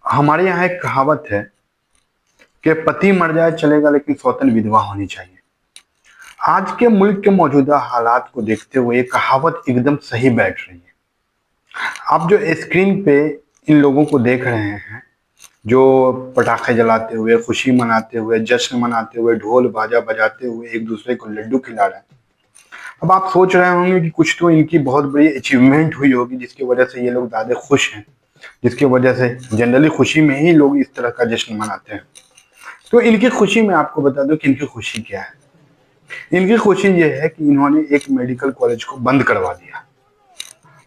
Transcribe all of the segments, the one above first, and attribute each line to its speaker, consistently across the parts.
Speaker 1: हमारे यहाँ एक कहावत है कि पति मर जाए चलेगा लेकिन सौतन विधवा होनी चाहिए। आज के मुल्क के मौजूदा हालात को देखते हुए ये कहावत एकदम सही बैठ रही है। आप जो स्क्रीन पे इन लोगों को देख रहे हैं, जो पटाखे जलाते हुए, खुशी मनाते हुए, जश्न मनाते हुए, ढोल बाजा बजाते हुए एक दूसरे को लड्डू खिला रहे हैं। अब आप सोच रहे होंगे कि कुछ तो इनकी बहुत बड़ी अचीवमेंट हुई होगी जिसकी वजह से ये लोग ज़्यादा खुश हैं, जिसकी वजह से जनरली खुशी में ही लोग इस तरह का जश्न मनाते हैं। तो इनकी खुशी में आपको बता दूं कि इनकी खुशी क्या है। इनकी खुशी ये है कि इन्होंने एक मेडिकल कॉलेज को बंद करवा दिया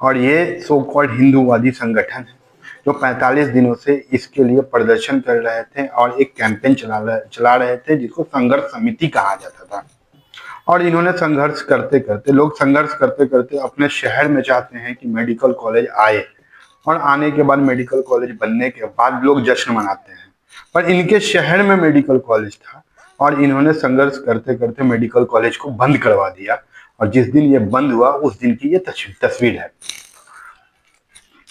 Speaker 1: और ये सो कॉल्ड हिंदूवादी संगठन है जो 45 दिनों से इसके लिए प्रदर्शन कर रहे थे और एक कैंपेन चला रहे थे जिसको संघर्ष समिति कहा जाता था। और इन्होंने संघर्ष करते करते लोग संघर्ष करते करते अपने शहर में चाहते हैं कि मेडिकल कॉलेज आए, और आने के बाद मेडिकल कॉलेज बनने के बाद लोग जश्न मनाते हैं। पर इनके शहर में मेडिकल कॉलेज था और इन्होंने संघर्ष करते करते मेडिकल कॉलेज को बंद करवा दिया, और जिस दिन ये बंद हुआ उस दिन की ये तस्वीर है।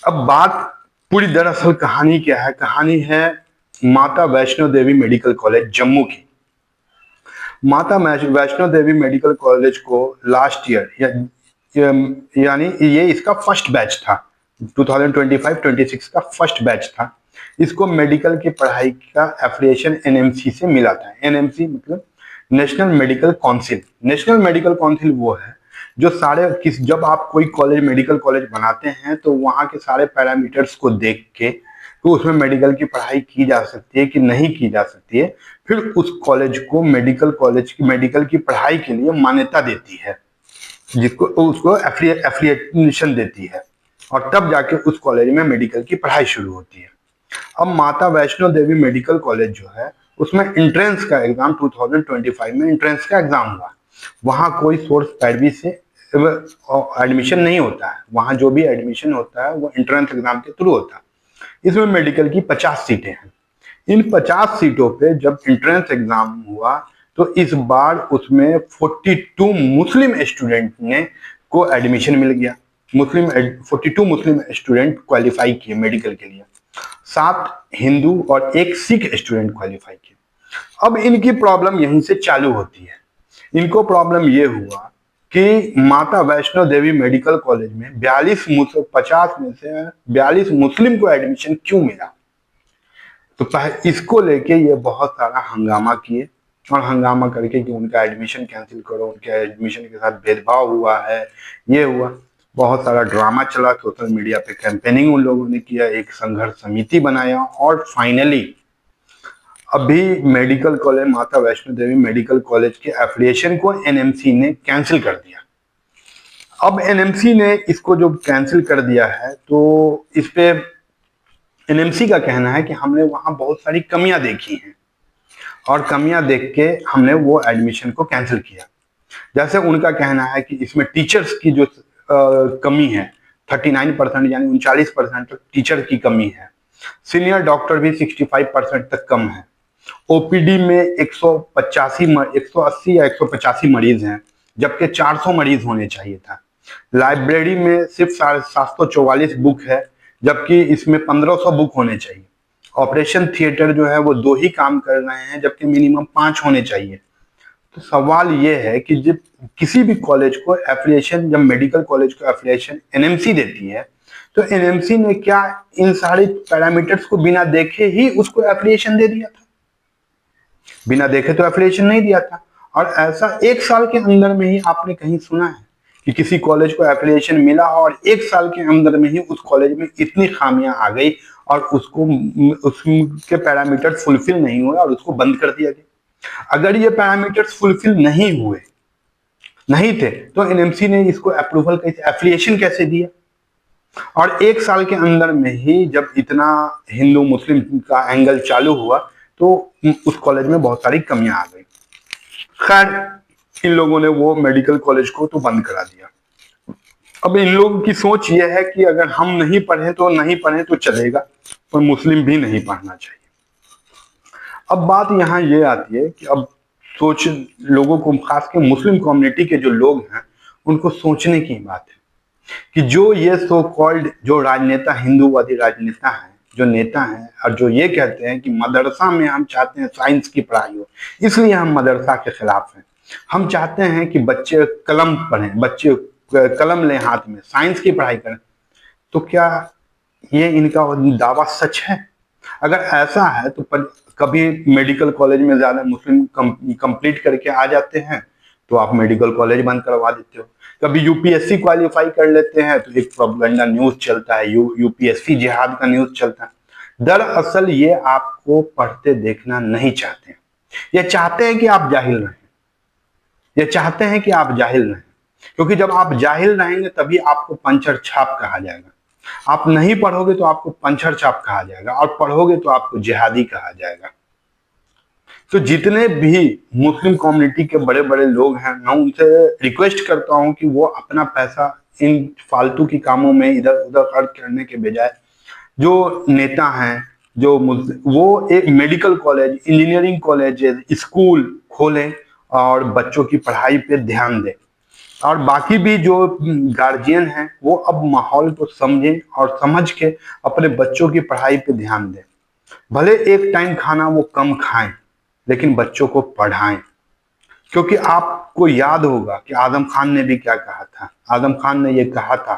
Speaker 1: अब बात पूरी दरअसल कहानी क्या है? कहानी है माता वैष्णो देवी मेडिकल कॉलेज जम्मू की। माता वैष्णो देवी मेडिकल कॉलेज को लास्ट ईयर यानी ये इसका फर्स्ट बैच था, 2025-26 का फर्स्ट बैच था। इसको मेडिकल की पढ़ाई का एफिलिएशन एनएमसी से मिला था। एनएमसी मतलब national medical council. National medical council वो है जो जब आप कोई कॉलेज मेडिकल कॉलेज बनाते हैं तो वहाँ के सारे पैरामीटर्स को देख के तो उसमें मेडिकल की पढ़ाई की जा सकती है कि नहीं की जा सकती है, फिर उस कॉलेज को मेडिकल की पढ़ाई के लिए मान्यता देती है, जिसको उसको एफिलिएशन देती है, और तब जाके उस कॉलेज में मेडिकल की पढ़ाई शुरू होती है। अब माता वैष्णो देवी मेडिकल कॉलेज जो है उसमें एंट्रेंस का एग्जाम 2025 में एंट्रेंस का एग्जाम हुआ। वहाँ कोई सोर्स पैरवी से एडमिशन नहीं होता है, वहाँ जो भी एडमिशन होता है वो एंट्रेंस एग्जाम के थ्रू होता है। इसमें मेडिकल की 50 सीटें हैं। इन 50 सीटों पे जब एंट्रेंस एग्जाम हुआ तो इस बार उसमें 42 मुस्लिम स्टूडेंट ने को एडमिशन मिल गया। 42 मुस्लिम स्टूडेंट क्वालिफाई किए मेडिकल के लिए, 7 हिंदू और 1 सिख स्टूडेंट क्वालिफाई किए। अब इनकी प्रॉब्लम यहीं से चालू होती है। इनको प्रॉब्लम ये हुआ कि माता वैष्णो देवी मेडिकल कॉलेज में 50 में से 42 मुस्लिम को एडमिशन क्यों मिला। तो इसको लेके ये बहुत सारा हंगामा किए, और हंगामा करके कि उनका एडमिशन कैंसिल करो, उनके एडमिशन के साथ भेदभाव हुआ है, ये हुआ। बहुत सारा ड्रामा चला, सोशल मीडिया पे कैंपेनिंग उन लोगों ने किया, एक संघर्ष समिति बनाया, और फाइनली अभी मेडिकल कॉलेज माता वैष्णो देवी मेडिकल कॉलेज के एफिलिएशन को एनएमसी ने कैंसिल कर दिया। अब एनएमसी ने इसको जो कैंसिल कर दिया है तो इस पे एनएमसी का कहना है कि हमने वहां बहुत सारी कमियां देखी हैं और कमियां देख के हमने वो एडमिशन को कैंसिल किया। जैसे उनका कहना है कि इसमें टीचर्स की जो कमी है 39% यानी 39% तक टीचर की कमी है। सीनियर डॉक्टर भी 65% तक कम है। ओपीडी में 180 या 185 मरीज हैं, जबकि 400 मरीज होने चाहिए था। लाइब्रेरी में सिर्फ 744 बुक है, जबकि इसमें 1500 बुक होने चाहिए। ऑपरेशन थिएटर जो है वो 2 ही काम कर रहे हैं, जबकि मिनिमम 5 होने चाहिए। तो सवाल ये है कि जब किसी भी कॉलेज को एफिलिएशन, जब मेडिकल कॉलेज को एफिलिएशन एनएमसी देती है तो एनएमसी ने क्या इन सारे पैरामीटर्स को बिना देखे ही उसको एफिलिएशन दे दिया था? बिना देखे तो एफिलिएशन नहीं दिया था। और ऐसा 1 साल के अंदर में ही आपने कहीं सुना है कि किसी कॉलेज को एफिलिएशन मिला और 1 साल के अंदर में ही उस कॉलेज में इतनी खामियां आ गई और उसके पैरामीटर्स फुलफिल नहीं हुए और उसको बंद कर दिया गया? अगर ये पैरामीटर्स फुलफिल नहीं थे तो एनएमसी ने इसको अप्रूवल कैसे, एफिलिएशन कैसे दिया? और 1 साल के अंदर में ही जब इतना हिंदू मुस्लिम का एंगल चालू हुआ तो उस कॉलेज में बहुत सारी कमियां आ गई। खैर, इन लोगों ने वो मेडिकल कॉलेज को तो बंद करा दिया। अब इन लोगों की सोच ये है कि अगर हम नहीं पढ़े तो चलेगा, पर मुस्लिम भी नहीं पढ़ना चाहिए। अब बात यहाँ ये आती है कि अब सोच लोगों को, खासकर मुस्लिम कम्युनिटी के जो लोग हैं, उनको सोचने की बात है कि जो ये सो कॉल्ड जो राजनेता, हिंदूवादी राजनेता हैं, जो नेता हैं और जो ये कहते हैं कि मदरसा में हम चाहते हैं साइंस की पढ़ाई हो, इसलिए हम मदरसा के खिलाफ हैं। हम चाहते हैं कि बच्चे कलम पढ़ें, बच्चे कलम लें हाथ में, साइंस की पढ़ाई करें। तो क्या ये इनका दावा सच है? अगर ऐसा है तो कभी मेडिकल कॉलेज में ज्यादा मुस्लिम कंप्लीट करके आ जाते हैं तो आप मेडिकल कॉलेज बंद करवा देते हो। कभी यूपीएससी क्वालिफाई कर लेते हैं तो एक प्रोपेगेंडा न्यूज चलता है, यूपीएससी जिहाद का न्यूज चलता है। दरअसल ये आपको पढ़ते देखना नहीं चाहते, ये चाहते हैं कि आप जाहिल रहें, ये चाहते हैं कि आप जाहिल रहें, क्योंकि जब आप जाहिल रहेंगे तभी आपको पंचर छाप कहा जाएगा। आप नहीं पढ़ोगे तो आपको पंचर छाप कहा जाएगा, और पढ़ोगे तो आपको जिहादी कहा जाएगा। तो जितने भी मुस्लिम कम्युनिटी के बड़े बड़े लोग हैं, मैं उनसे रिक्वेस्ट करता हूं कि वो अपना पैसा इन फालतू की कामों में इधर उधर खर्च करने के बजाय जो नेता हैं, वो एक medical college, engineering college, school खोलें और बच्चों की पढ़ाई पे ध्यान दें। और बाकी भी जो गार्जियन हैं वो अब माहौल को समझें और समझ के अपने बच्चों की पढ़ाई पे ध्यान दें। भले एक टाइम खाना वो कम खाएं, लेकिन बच्चों को पढ़ाएं। क्योंकि आपको याद होगा कि आदम खान ने भी क्या कहा था। आदम खान ने ये कहा था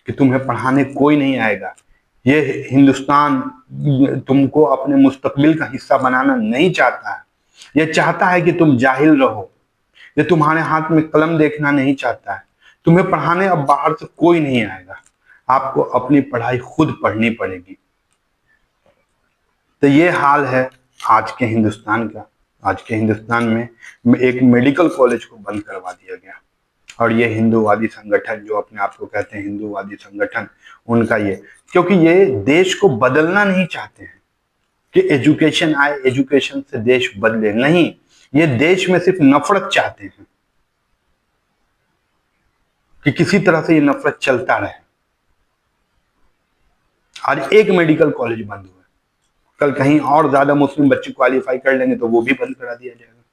Speaker 1: कि तुम्हें पढ़ाने कोई नहीं आएगा, ये हिंदुस्तान तुमको अपने मुस्तकबिल का हिस्सा बनाना नहीं चाहता है, ये चाहता है कि तुम जाहिल रहो, ये तुम्हारे हाथ में कलम देखना नहीं चाहता है। तुम्हें पढ़ाने अब बाहर से कोई नहीं आएगा, आपको अपनी पढ़ाई खुद पढ़नी पड़ेगी। तो ये हाल है आज के हिंदुस्तान का। आज के हिंदुस्तान में एक मेडिकल कॉलेज को बंद करवा दिया गया, और ये हिंदूवादी संगठन जो अपने आप को कहते हैं हिंदूवादी संगठन, उनका ये, क्योंकि ये देश को बदलना नहीं चाहते हैं कि एजुकेशन आए, एजुकेशन से देश बदले, नहीं, ये देश में सिर्फ नफरत चाहते हैं कि किसी तरह से ये नफरत चलता रहे। आज एक मेडिकल कॉलेज बंद हुआ, कल कहीं और ज्यादा मुस्लिम बच्चे क्वालिफाई कर लेंगे तो वो भी बंद करा दिया जाएगा।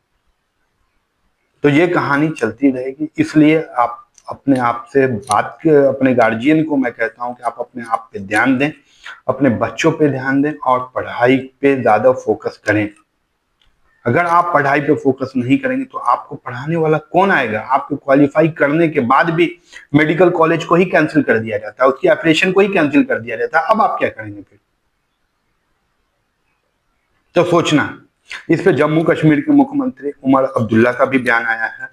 Speaker 1: तो ये कहानी चलती रहेगी। इसलिए आप अपने आप से अपने गार्जियन को मैं कहता हूं कि आप अपने आप पे ध्यान दें, अपने बच्चों पे ध्यान दें और पढ़ाई पे ज्यादा फोकस करें। अगर आप पढ़ाई पे फोकस नहीं करेंगे तो आपको पढ़ाने वाला कौन आएगा? आपको क्वालिफाई करने के बाद भी मेडिकल कॉलेज को ही कैंसिल कर दिया जाता है, उसकी एप्लीकेशन को ही कैंसिल कर दिया जाता है। अब आप क्या करेंगे फिर? तो सोचना। इस पे जम्मू कश्मीर के मुख्यमंत्री उमर अब्दुल्ला का भी बयान आया है।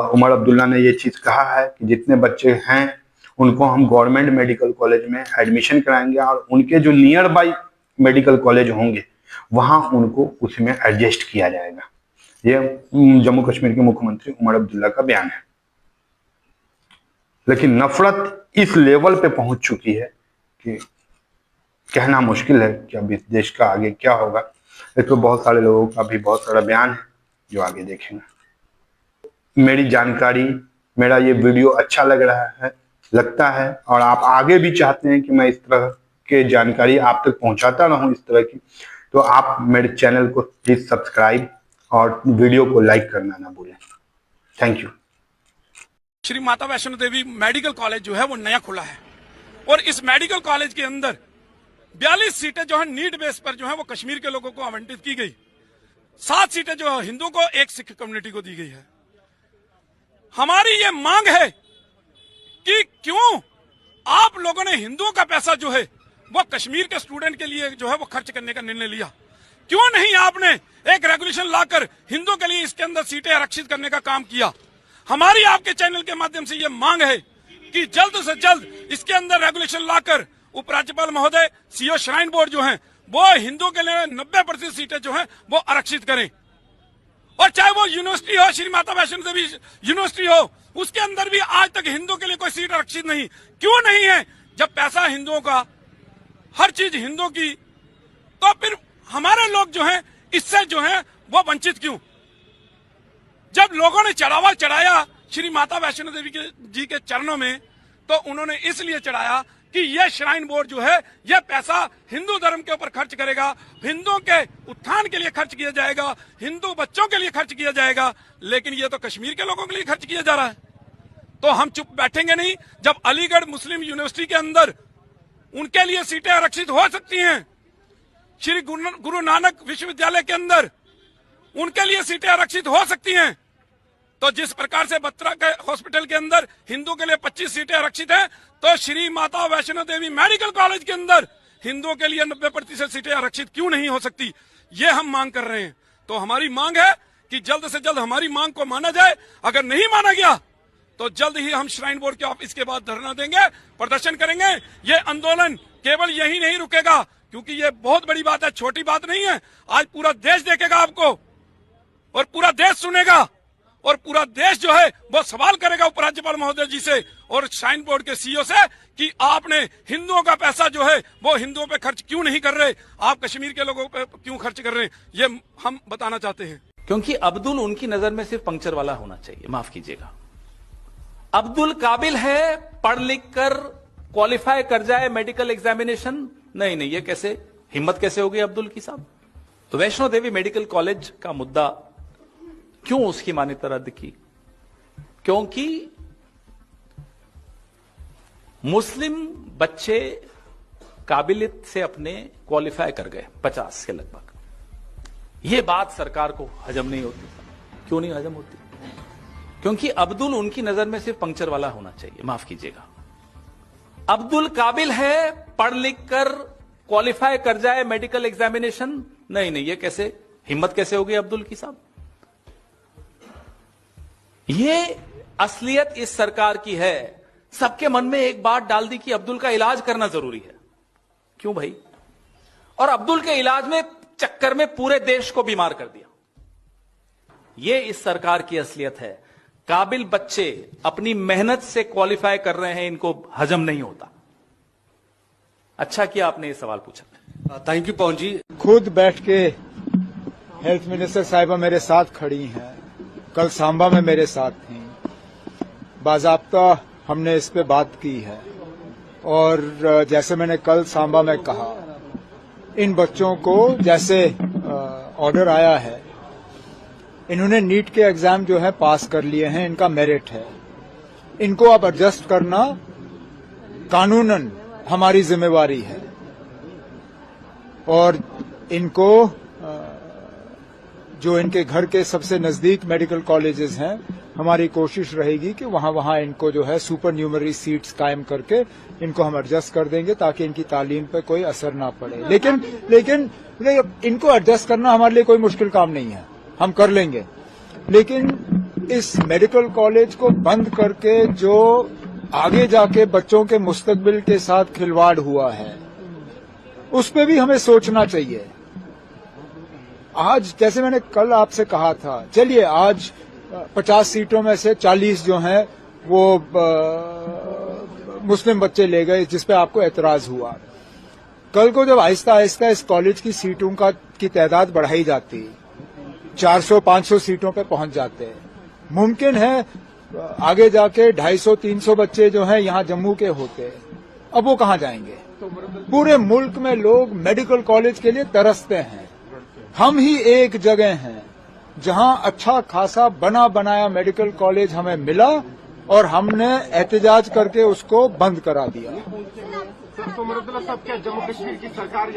Speaker 1: उमर अब्दुल्ला ने ये चीज कहा है कि जितने बच्चे हैं उनको हम गवर्नमेंट मेडिकल कॉलेज में एडमिशन कराएंगे, और उनके जो नियर बाई मेडिकल कॉलेज होंगे वहां उनको उसमें एडजस्ट किया जाएगा। ये जम्मू कश्मीर के मुख्यमंत्री उमर अब्दुल्ला का बयान है। लेकिन नफरत इस लेवल पे पहुंच चुकी है कि कहना मुश्किल है कि अब इस देश का आगे क्या होगा। इस पर बहुत सारे लोगों का भी बहुत सारा बयान है जो आगे देखेंगे। मेरी जानकारी, मेरा ये वीडियो अच्छा लग रहा है, लगता है, और आप आगे भी चाहते हैं कि मैं इस तरह के जानकारी आप तक पहुंचाता रहूं इस तरह की, तो आप मेरे चैनल को प्लीज सब्सक्राइब और वीडियो को लाइक करना ना भूलें। Thank you.
Speaker 2: Shri Mata Vaishno Devi medical college जो है वो नया खुला है, और इस मेडिकल कॉलेज के अंदर 42 सीटें जो है नीड बेस पर जो है वो कश्मीर के लोगों को आवंटित की गई। 7 सीटें जो है हिंदू को, 1 सिख कम्युनिटी को दी गई है। हमारी ये मांग है कि क्यों आप लोगों ने हिंदुओं का पैसा जो है वो कश्मीर के स्टूडेंट के लिए जो है वो खर्च करने का निर्णय लिया? क्यों नहीं आपने एक रेगुलेशन लाकर हिंदुओं के लिए इसके अंदर सीटें आरक्षित करने का काम किया? हमारी आपके चैनल के माध्यम से ये मांग है कि जल्द से जल्द इसके अंदर रेगुलेशन लाकर उपराज्यपाल महोदय, सीओ श्राइन बोर्ड जो है वो हिंदुओं के लिए 90% सीटें जो है वो आरक्षित करें। और चाहे वो यूनिवर्सिटी हो, श्री माता वैष्णो देवी यूनिवर्सिटी हो, उसके अंदर भी आज तक हिंदुओं के लिए कोई सीट आरक्षित नहीं। क्यों नहीं है? जब पैसा हिंदुओं का, हर चीज हिंदुओं की, तो फिर हमारे लोग जो हैं इससे जो है वो वंचित क्यों? जब लोगों ने चढ़ावा चढ़ाया श्री माता वैष्णो देवी जी के चरणों में, तो उन्होंने इसलिए चढ़ाया कि यह श्राइन बोर्ड जो है यह पैसा हिंदू धर्म के ऊपर खर्च करेगा, हिंदुओं के उत्थान के लिए खर्च किया जाएगा, हिंदू बच्चों के लिए खर्च किया जाएगा। लेकिन यह तो कश्मीर के लोगों के लिए खर्च किया जा रहा है। तो हम चुप बैठेंगे नहीं। जब अलीगढ़ मुस्लिम यूनिवर्सिटी के अंदर उनके लिए सीटें आरक्षित हो सकती हैं। श्री गुरु नानक विश्वविद्यालय के अंदर उनके लिए सीटें आरक्षित हो सकती हैं। तो जिस प्रकार से बत्रा के हॉस्पिटल के अंदर हिंदू के लिए 25 सीटें आरक्षित हैं, तो श्री माता वैष्णो देवी मेडिकल कॉलेज के अंदर हिंदुओं के लिए 90% सीटें आरक्षित क्यों नहीं हो सकती, ये हम मांग कर रहे हैं। तो हमारी मांग है कि जल्द से जल्द हमारी मांग को माना जाए। अगर नहीं माना गया तो जल्द ही हम श्राइन बोर्ड के ऑफिस के बाद धरना देंगे, प्रदर्शन करेंगे। ये आंदोलन केवल यही नहीं रुकेगा, क्योंकि ये बहुत बड़ी बात है, छोटी बात नहीं है। आज पूरा देश देखेगा आपको और पूरा देश सुनेगा और पूरा देश जो है वो सवाल करेगा उपराज्यपाल महोदय जी से और श्राइन बोर्ड के सीईओ से कि आपने हिंदुओं का पैसा जो है वो हिंदुओं पे खर्च क्यों नहीं कर रहे, आप कश्मीर के लोगों पे क्यों खर्च कर रहे हैं, ये हम बताना चाहते हैं।
Speaker 3: क्योंकि अब्दुल उनकी नजर में सिर्फ पंक्चर वाला होना चाहिए, माफ कीजिएगा। अब्दुल काबिल है, पढ़ लिख कर क्वालिफाई कर जाए मेडिकल एग्जामिनेशन, नहीं, ये कैसे, हिम्मत कैसे होगी अब्दुल की साहब। तो वैष्णो देवी मेडिकल कॉलेज का मुद्दा, क्यों उसकी मान्यता रद्द की? क्योंकि मुस्लिम बच्चे काबिलियत से अपने क्वालिफाई कर गए 50 के लगभग। यह बात सरकार को हजम नहीं होती। क्यों नहीं हजम होती? क्योंकि अब्दुल उनकी नजर में सिर्फ पंक्चर वाला होना चाहिए, माफ कीजिएगा। अब्दुल काबिल है, पढ़ लिख कर क्वालिफाई कर जाए मेडिकल एग्जामिनेशन, नहीं, ये कैसे, हिम्मत कैसे होगी अब्दुल की साहब। ये असलियत इस सरकार की है। सबके मन में एक बात डाल दी कि अब्दुल का इलाज करना जरूरी है। क्यों भाई? और अब्दुल के इलाज में चक्कर में पूरे देश को बीमार कर दिया। यह इस सरकार की असलियत है। काबिल बच्चे अपनी मेहनत से क्वालिफाई कर रहे हैं, इनको हजम नहीं होता। अच्छा किया आपने ये सवाल पूछा।
Speaker 4: थैंक यू पवन जी।
Speaker 5: खुद बैठ के हेल्थ मिनिस्टर साहिबा मेरे साथ खड़ी हैं, कल सांबा में मेरे साथ थी, बाजाब्ता हमने इस पे बात की है। और जैसे मैंने कल सांबा में कहा, इन बच्चों को जैसे ऑर्डर आया है, इन्होंने नीट के एग्जाम जो है पास कर लिए हैं, इनका मेरिट है, इनको अब एडजस्ट करना कानूनन हमारी जिम्मेवारी है। और इनको जो इनके घर के सबसे नजदीक मेडिकल कॉलेजेस हैं, हमारी कोशिश रहेगी कि वहां इनको जो है सुपर न्यूमरी सीट्स कायम करके इनको हम एडजस्ट कर देंगे, ताकि इनकी तालीम पे कोई असर ना पड़े। लेकिन इनको एडजस्ट करना हमारे लिए कोई मुश्किल काम नहीं है, हम कर लेंगे। लेकिन इस मेडिकल कॉलेज को बंद करके जो आगे जाके बच्चों के मुस्तकबिल के साथ खिलवाड़ हुआ है, उस पे भी हमें सोचना चाहिए। आज जैसे मैंने कल आपसे कहा था, चलिए आज 50 सीटों में से 40 जो हैं वो मुस्लिम बच्चे ले गए, जिस पे आपको एतराज हुआ। कल को जब आहिस्ता आहिस्ता इस कॉलेज की सीटों की तादाद बढ़ाई जाती, 400-500 सीटों पे पहुंच जाते, मुमकिन है आगे जाके 250-300 बच्चे जो हैं यहां जम्मू के होते। अब वो कहां जाएंगे? पूरे मुल्क में लोग मेडिकल कॉलेज के लिए तरसते हैं। हम ही एक जगह हैं जहां अच्छा खासा बना बनाया मेडिकल कॉलेज हमें मिला और हमने एहतजाज करके उसको बंद करा दिया।
Speaker 4: तो मुरद्दुल्लाह साहब, क्या जम्मू कश्मीर की सरकार